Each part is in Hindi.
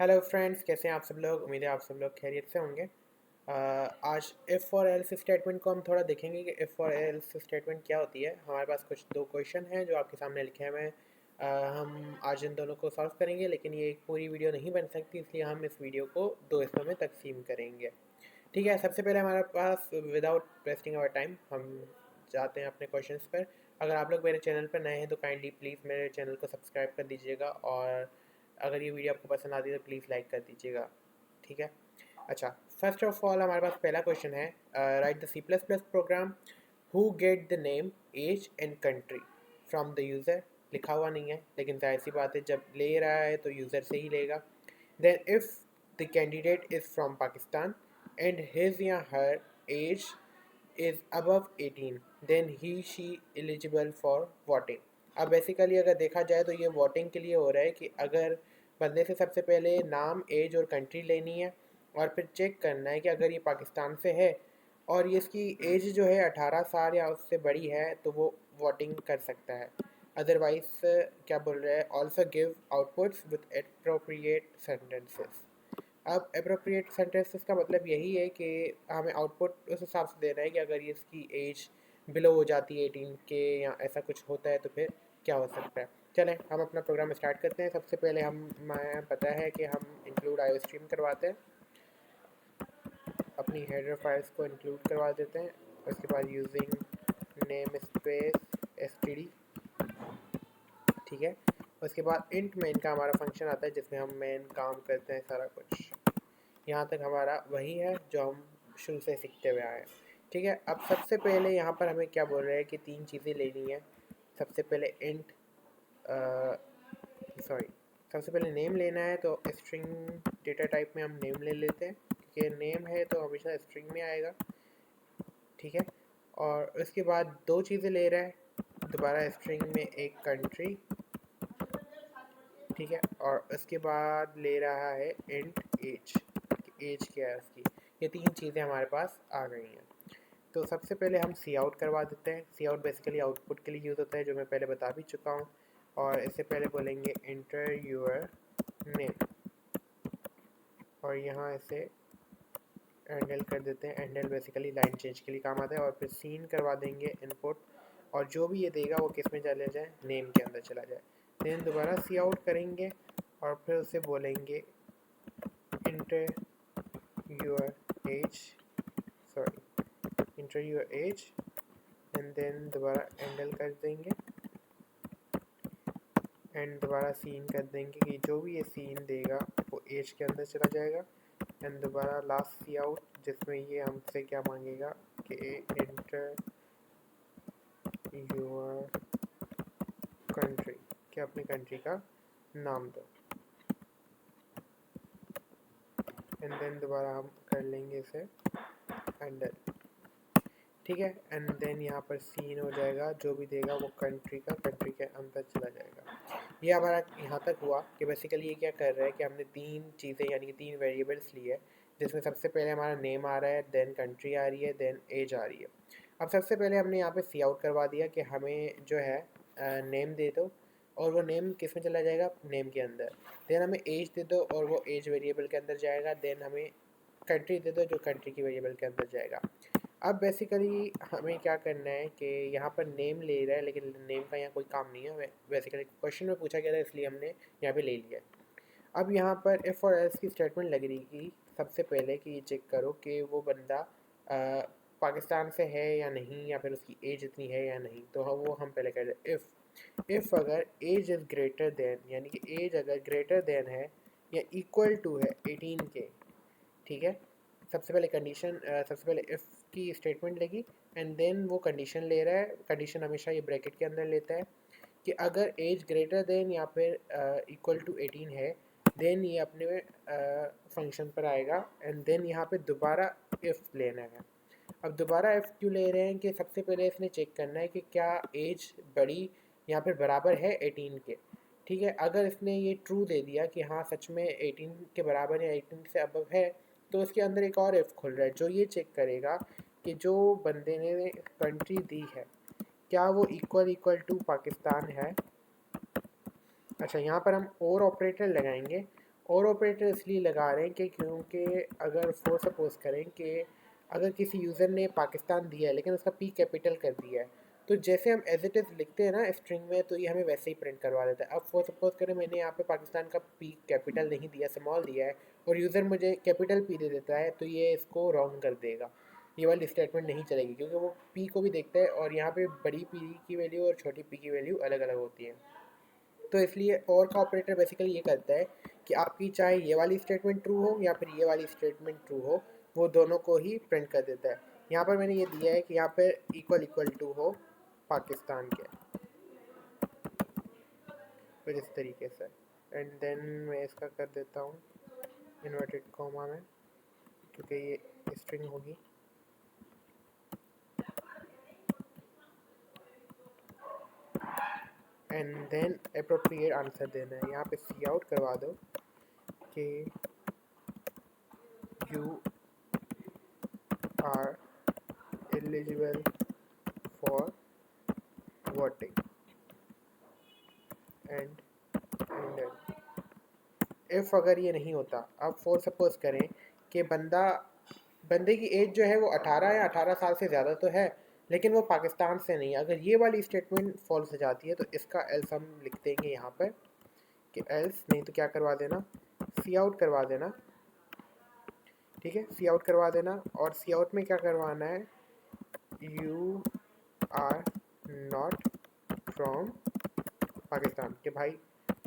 हेलो फ्रेंड्स, कैसे हैं आप सब लोग। उम्मीद है आप सब लोग खैरियत से होंगे। आज इफ़ और एल्स स्टेटमेंट को हम थोड़ा देखेंगे कि इफ़ और एल्स स्टेटमेंट क्या होती है। हमारे पास कुछ दो क्वेश्चन हैं जो आपके सामने लिखे हुए हैं। हम आज इन दोनों को सॉल्व करेंगे, लेकिन ये एक पूरी वीडियो नहीं बन सकती, इसलिए हम इस वीडियो को दो हिस्सों में तकसीम करेंगे। ठीक है, सबसे पहले हमारे पास विदाउट वेस्टिंग आवर टाइम हम जाते हैं अपने क्वेश्चंस पर। अगर आप लोग मेरे चैनल पर नए हैं तो काइंडली प्लीज़ मेरे चैनल को सब्सक्राइब कर दीजिएगा, और अगर ये वीडियो आपको पसंद आती है तो प्लीज़ लाइक कर दीजिएगा। ठीक है। अच्छा, फर्स्ट ऑफ ऑल हमारे पास पहला क्वेश्चन है, write the C plus plus program who get the name age and country from the user. लिखा हुआ नहीं है, लेकिन जाहिर सी बात है जब ले रहा है तो यूज़र से ही लेगा। Then if the candidate is from Pakistan and his या her age is above 18 then he she eligible for voting। अब बेसिकली अगर देखा जाए तो ये वोटिंग के लिए हो रहा है कि अगर बंदे से सबसे पहले नाम, एज और कंट्री लेनी है, और फिर चेक करना है कि अगर ये पाकिस्तान से है और ये इसकी एज जो है 18 साल या उससे बड़ी है तो वो वोटिंग कर सकता है। अदरवाइज क्या बोल रहा है, also give outputs with appropriate sentences. अब अप्रोप्रिएट सेंटेंसेस का मतलब यही है कि हमें आउटपुट उस हिसाब से देना है कि अगर ये इसकी एज बिलो हो जाती है 18 के या ऐसा कुछ होता है तो फिर क्या हो सकता है। चलें हम अपना प्रोग्राम स्टार्ट करते हैं। सबसे पहले हमें पता है कि हम इंक्लूड आईओ स्ट्रीम करवाते हैं, अपनी हेडर फाइल्स को इंक्लूड करवा देते हैं। उसके बाद यूजिंग नेम स्पेस std। ठीक है। उसके बाद इंट मेन का हमारा फंक्शन आता है जिसमें हम मेन काम करते हैं सारा कुछ। यहाँ तक हमारा वही है जो हम शुरू से सीखते हुए आए हैं। ठीक है। अब सबसे पहले यहाँ पर हमें क्या बोल रहे हैं कि तीन चीज़ें लेनी है। सबसे पहले इंट सॉरी सबसे पहले नेम लेना है, तो स्ट्रिंग डेटा टाइप में हम नेम ले लेते हैं क्योंकि नेम है तो हमेशा स्ट्रिंग में आएगा। ठीक है। और उसके बाद दो चीज़ें ले रहा है, दोबारा स्ट्रिंग में एक कंट्री। ठीक है। और उसके बाद ले रहा है इंट एज, एज क्या है उसकी। ये तीन चीज़ें हमारे पास आ गई हैं। तो सबसे पहले हम सी आउट करवा देते हैं। सी आउट बेसिकली आउटपुट के लिए यूज़ होता है, जो मैं पहले बता भी चुका हूँ। और इससे पहले बोलेंगे इंटर यूर नेम, और यहाँ इसे एंडल कर देते हैं। एंडल बेसिकली लाइन चेंज के लिए काम आता है। और फिर सीन करवा देंगे इनपुट, और जो भी ये देगा वो किस में चले जाए, नेम के अंदर चला जाए। देन दोबारा सी आउट करेंगे और फिर उसे बोलेंगे enter your age, enter your age, and then दोबारा एंडल कर देंगे एंड दोबारा सीन कर देंगे कि जो भी ये सीन देगा वो एज के अंदर चला जाएगा। एंड दोबारा लास्ट सी आउट जिसमें ये हमसे क्या मांगेगा कि इंटर यूर कंट्री, कि अपनी कंट्री का नाम दो। एंड देन दोबारा हम कर लेंगे इसे हैंडल। ठीक है। एंड देन यहाँ पर सीन हो जाएगा, जो भी देगा वो कंट्री के अंदर चला जाएगा। ये हमारा यहाँ तक हुआ कि बेसिकली ये क्या कर रहा है कि हमने तीन चीज़ें यानी कि तीन वेरिएबल्स लिए है, जिसमें सबसे पहले हमारा नेम आ रहा है, देन कंट्री आ रही है, देन एज आ रही है। अब सबसे पहले हमने यहाँ पे सी आउट करवा दिया कि हमें जो है नेम दे दो, और वो नेम किस में चला जाएगा, नेम के अंदर। देन हमें एज दे दो और वो एज वेरिएबल के अंदर जाएगा। देन हमें कंट्री दे दो जो कंट्री की वेरिएबल के अंदर जाएगा। अब बेसिकली हमें क्या करना है कि यहाँ पर नेम ले रहा है, लेकिन नेम का यहाँ कोई काम नहीं है। बेसिकली क्वेश्चन में पूछा गया था इसलिए हमने यहाँ पे ले लिया है। अब यहाँ पर इफ़ और एल्स की स्टेटमेंट लग रही कि सबसे पहले कि ये चेक करो कि वो बंदा पाकिस्तान से है या नहीं, या फिर उसकी एज इतनी है या नहीं। तो वो हम पहले कर रहे इफ़ अगर एज इज़ ग्रेटर देन, यानी कि एज अगर ग्रेटर देन है या इक्वल टू है 18 के। ठीक है। सबसे पहले कंडीशन, सबसे पहले इफ़ की स्टेटमेंट लेगी एंड देन वो कंडीशन ले रहा है। कंडीशन हमेशा ये ब्रैकेट के अंदर लेता है कि अगर एज ग्रेटर देन या फिर इक्वल टू 18 है, देन ये अपने फंक्शन पर आएगा। एंड देन यहाँ पे दोबारा इफ़ लेना है। अब दोबारा इफ़ क्यों ले रहे हैं कि सबसे पहले इसने चेक करना है कि क्या एज बड़ी या फिर बराबर है 18 के। ठीक है। अगर इसने ये ट्रू दे दिया कि हाँ सच में 18 के बराबर या 18 से अबव है, तो उसके अंदर एक और इफ़ खुल रहा है जो ये चेक करेगा कि जो बंदे ने कंट्री दी है क्या वो इक्वल टू पाकिस्तान है। अच्छा, यहाँ पर हम और ऑपरेटर लगाएंगे, और ऑपरेटर इसलिए लगा रहे हैं कि क्योंकि अगर फॉर सपोज करें कि अगर किसी यूज़र ने पाकिस्तान दिया है लेकिन उसका पी कैपिटल कर दिया है, तो जैसे हम एज इट इज़ लिखते हैं ना स्ट्रिंग में, तो ये हमें वैसे ही प्रिंट करवा देता है। अब फॉर सपोज करें मैंने यहाँ पे पाकिस्तान का पी कैपिटल नहीं दिया, स्मॉल दिया है, और यूज़र मुझे कैपिटल पी दे देता है, तो ये इसको रॉन्ग कर देगा। ये वाली स्टेटमेंट नहीं चलेगी क्योंकि वो पी को भी देखता है, और यहाँ पे बड़ी पी की वैल्यू और छोटी पी की वैल्यू अलग अलग होती है। तो इसलिए और का ऑपरेटर बेसिकली ये करता है कि आपकी चाहे ये वाली स्टेटमेंट ट्रू हो या फिर ये वाली स्टेटमेंट ट्रू हो, वो दोनों को ही प्रिंट कर देता है। यहाँ पर मैंने ये दिया है कि यहाँ पर इक्वल इक्वल टू हो पाकिस्तान के, फिर इस तरीके से। एंड देन मैं इसका कर देता हूँ इन्वर्टेड कॉमा में, क्योंकि ये स्ट्रिंग होगी। एंड देन अप्रोप्रिएट आंसर देना है। यहाँ पे सी आउट करवा दो कि you are eligible for voting and if अगर ये नहीं होता, अब फॉर सपोज करें कि बंदे की एज जो है वो 18 या 18 साल से ज़्यादा तो है, लेकिन वो पाकिस्तान से नहीं है। अगर ये वाली स्टेटमेंट फॉल्स हो जाती है तो इसका एल्स हम लिख देंगे यहाँ पर कि एल्स, नहीं तो क्या करवा देना, सी आउट करवा देना। ठीक है, सी आउट करवा देना, और सी आउट में क्या करवाना है, you are not from Pakistan, कि भाई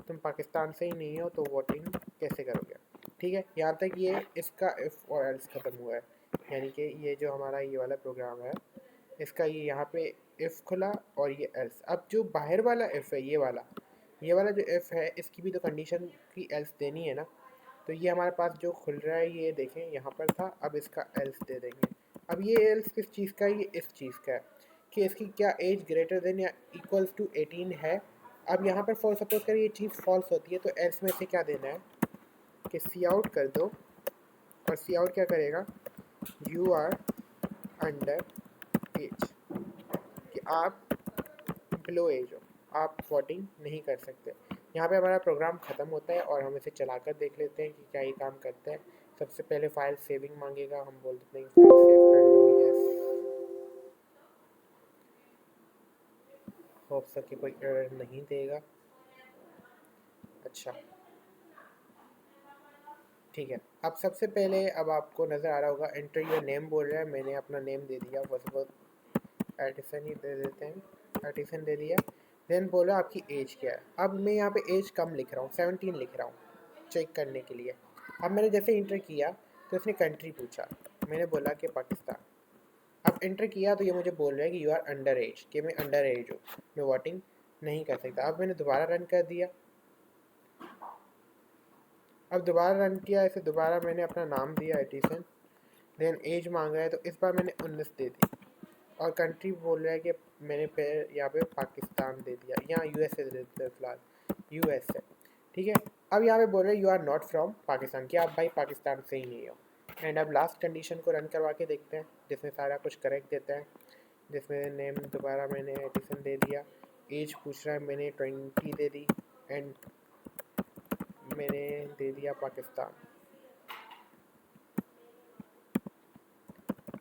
तुम पाकिस्तान से ही नहीं हो तो वोटिंग कैसे करोगे। ठीक है, यहाँ तक ये इसका इफ़ और एल्स ख़त्म हुआ है। यानी कि ये जो हमारा ये वाला प्रोग्राम है, इसका ये यहाँ पे इफ़ खुला और ये एल्स। अब जो बाहर वाला इफ़ है, ये वाला जो इफ़ है, इसकी भी तो कंडीशन की एल्स देनी है ना। तो ये हमारे पास जो खुल रहा है, ये देखें यहाँ पर था, अब इसका एल्स दे देंगे। अब ये एल्स किस चीज़ का है, ये इस चीज़ का है कि इसकी क्या एज ग्रेटर देन या इक्वल्स टू 18 है। अब यहाँ पर फॉर सपोज करिए ये चीज़ फॉल्स होती है, तो एल्स में से क्या देना है कि सी आउट कर दो, और सी आउट क्या करेगा, यू आर अंडर एज, कि आप बिलो एज हो, आप वोटिंग नहीं कर सकते। यहाँ पे हमारा प्रोग्राम ख़त्म होता है और हम इसे चलाकर देख लेते हैं कि क्या ये काम करता है। सबसे पहले फाइल सेविंग मांगेगा, हम बोल देते हैं फाइल सेव कर लो, यस। होप सके कोई एरर नहीं देगा। अच्छा, ठीक है। अब सबसे पहले अब आपको नज़र आ रहा होगा एंटर योर नेम बोल रहा है, मैंने अपना नेम दे दिया, फर्स्ट एडिसन ही दे देते हैं, एडिसन दे दिया। देन बोला आपकी एज क्या है। अब मैं यहाँ पे एज कम लिख रहा हूँ, 17 लिख रहा हूँ चेक करने के लिए। अब मैंने जैसे इंटर किया तो इसने कंट्री पूछा, मैंने बोला कि पाकिस्तान। अब इंटर किया तो ये मुझे बोल रहा है कि यू आर अंडर एज, कि मैं अंडर एज हूँ, मैं वोटिंग नहीं कर सकता। अब मैंने दोबारा रन कर दिया, अब दोबारा रन किया, इसे दोबारा मैंने अपना नाम दिया एडिसन, देन एज मांगा है तो इस बार मैंने 19 दे दी, और कंट्री बोल रहा है कि मैंने फिर यहाँ पे पाकिस्तान दे दिया, यहाँ यूएसए दे देते हैं फिलहाल, यूएसए। ठीक है, अब यहाँ पे बोल रहे हैं you are not from Pakistan, कि आप भाई पाकिस्तान से ही नहीं हो। एंड अब लास्ट कंडीशन को रन करवा के देखते हैं, जिसमें सारा कुछ करेक्ट देता है, जिसमें नेम दोबारा मैंने एडिसन दे दिया, एज पूछ रहा है मैंने 20 दे दी, एंड मैंने दे दिया पाकिस्तान,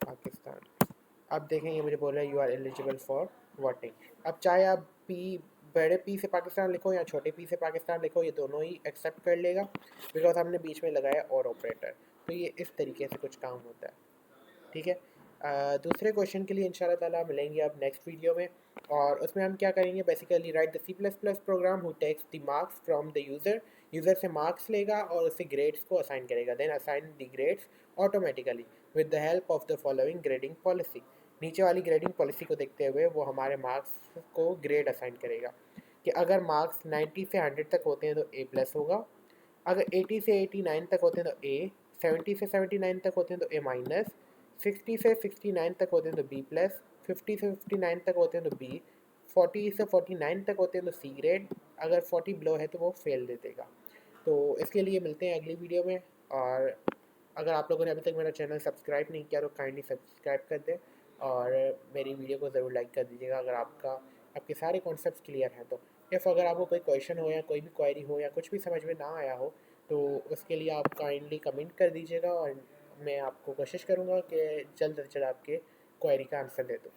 पाकिस्तान। अब देखें ये मुझे बोल रहा है you are eligible for voting. अब चाहे आप पी, बड़े पी से पाकिस्तान लिखो या छोटे पी से पाकिस्तान लिखो, ये दोनों ही एक्सेप्ट कर लेगा, बिकॉज हमने बीच में लगाया और ऑपरेटर। तो ये इस तरीके से कुछ काम होता है। ठीक है, दूसरे क्वेश्चन के लिए इंशाल्लाह ताला मिलेंगे अब नेक्स्ट वीडियो में, और उसमें हम क्या करेंगे, basically write the C++ program who takes the marks from the user, user से मार्क्स लेगा और उससे ग्रेड्स को असाइन करेगा, then assign the grades automatically with the help of the following grading policy. नीचे वाली ग्रेडिंग पॉलिसी को देखते हुए वो हमारे मार्क्स को ग्रेड असाइन करेगा, कि अगर मार्क्स 90 से 100 तक होते हैं तो A+ होगा, अगर 80 से 89 तक होते हैं तो A, 70 से 79 तक होते हैं तो A-, 60 से 69 तक होते हैं तो B+, 50 से 59 तक होते हैं तो B, 40 से 49 तक होते हैं तो C ग्रेड, अगर 40 बिलो है तो वो फेल दे देगा। तो इसके लिए मिलते हैं अगली वीडियो में, और अगर आप लोगों ने अभी तक मेरा चैनल सब्सक्राइब नहीं किया तो काइंडली सब्सक्राइब कर दें, और मेरी वीडियो को ज़रूर लाइक कर दीजिएगा अगर आपके सारे कॉन्सेप्ट्स क्लियर हैं तो। इफ़ अगर आपको कोई क्वेश्चन हो या कोई भी क्वेरी हो या कुछ भी समझ में ना आया हो, तो उसके लिए आप काइंडली कमेंट कर दीजिएगा और मैं आपको कोशिश करूँगा कि जल्द से जल्द आपके क्वेरी का आंसर दे दूँ।